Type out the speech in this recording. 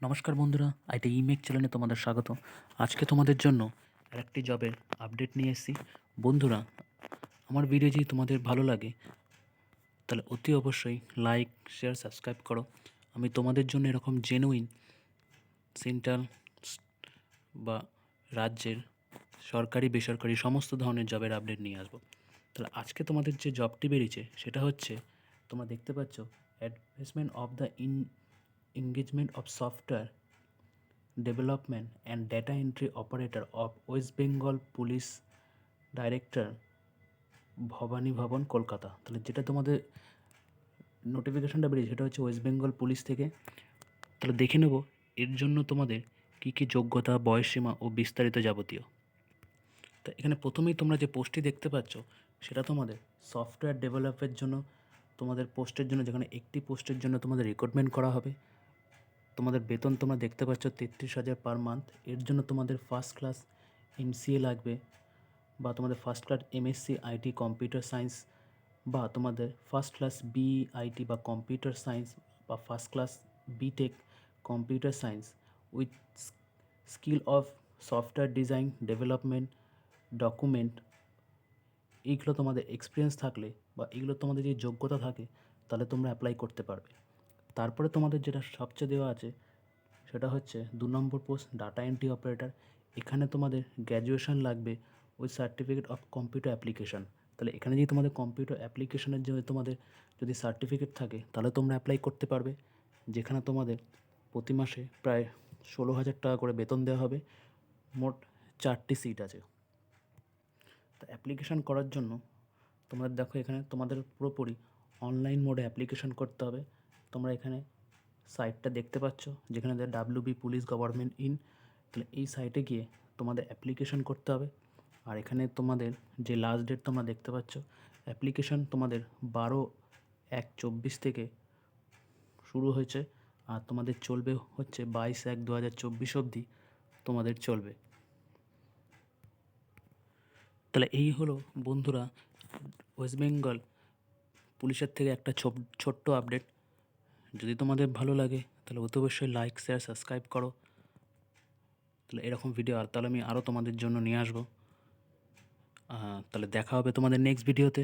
নমস্কার বন্ধুরা, আইটি ইমেক চ্যানেলে তোমাদের স্বাগত। আজকে তোমাদের জন্য আরেকটি জবের আপডেট নিয়ে এসেছি। বন্ধুরা, আমার ভিডিও যদি তোমাদের ভালো লাগে তাহলে অতি অবশ্যই লাইক, শেয়ার, সাবস্ক্রাইব করো। আমি তোমাদের জন্য এরকম জেনুইন সেন্ট্রাল বা রাজ্যের সরকারি বেসরকারি সমস্ত ধরনের জবের আপডেট নিয়ে আসবো। তাহলে আজকে তোমাদের যে জবটি বেরিয়েছে সেটা হচ্ছে, তোমরা দেখতে পাচ্ছ, advertisement of the engagement of software development and data entry operator of West Bengal Police Director Bhabani Bhawan Kolkata. তাহলে যেটা তোমাদের নোটিফিকেশনটা বেরিয়েছে সেটা হচ্ছে ওয়েস্ট বেঙ্গল পুলিশ থেকে। তাহলে দেখে নেব এর জন্য তোমাদের কী কী যোগ্যতা, বয়সসীমা ও বিস্তারিত যাবতীয়। তো এখানে প্রথমেই তোমরা যে পোস্টটি দেখতে পাচ্ছ সেটা তোমাদের সফটওয়্যার ডেভেলপের জন্য, তোমাদের পোস্টের জন্য, যেখানে একটি পোস্টের জন্য তোমাদের রিক্রুটমেন্ট করা হবে। তোমাদের বেতন তোমরা দেখতে পাচ্ছ 33,000 পার মান্থ। এর জন্য তোমাদের ফার্স্ট ক্লাস এমসিএ লাগবে, বা তোমাদের first class MSc IT computer science, বা তোমাদের ফার্স্ট ক্লাস বিআইটি বা কম্পিউটার সায়েন্স, বা first class B Tech computer science with skill of software design development document. এইগুলো তোমাদের এক্সপিরিয়েন্স থাকলে বা এগুলো তোমাদের যে যোগ্যতা থাকে তাহলে তোমরা অ্যাপ্লাই করতে পারবে। তারপরে তোমাদের যেটা সবচেয়ে দেওয়া আছে সেটা হচ্ছে 2 নম্বর পোস্ট ডাটা এন্ট্রি অপারেটর। এখানে তোমাদের গ্র্যাজুয়েশন লাগবে with certificate of computer application. তাহলে এখানে যদি তোমাদের কম্পিউটার অ্যাপ্লিকেশনের জন্য তোমাদের যদি সার্টিফিকেট থাকে তাহলে তোমরা অ্যাপ্লাই করতে পারবে, যেখানে তোমাদের প্রতি মাসে প্রায় 16,000 টাকা করে বেতন দেওয়া হবে। মোট 4টি সিট আছে। তো অ্যাপ্লিকেশান করার জন্য তোমরা দেখো এখানে তোমাদের পুরোপুরি অনলাইন মোডে অ্যাপ্লিকেশান করতে হবে। তোমরা এখানে সাইটটা দেখতে পাচ্ছ, যেখানে ডাব্লিউবি পুলিশ গভর্নমেন্ট ইন। তাহলে এই সাইটে গিয়ে তোমাদের অ্যাপ্লিকেশান করতে হবে। আর এখানে তোমাদের যে লাস্ট ডেট তোমরা দেখতে পাচ্ছ, অ্যাপ্লিকেশান তোমাদের 12/1/24 থেকে শুরু হয়েছে, আর তোমাদের চলবে হচ্ছে 22/1/2024 অবধি তোমাদের চলবে। তাহলে এই হলো বন্ধুরা ওয়েস্ট বেঙ্গল পুলিশের থেকে একটা ছোট্ট আপডেট। যদি তোমাদের ভালো লাগে তাহলে অতি অবশ্যই লাইক, শেয়ার, সাবস্ক্রাইব করো। তাহলে এরকম ভিডিও তাহলে আমি আরও তোমাদের জন্য নিয়ে আসবো। তাহলে দেখা হবে তোমাদের নেক্সট ভিডিওতে।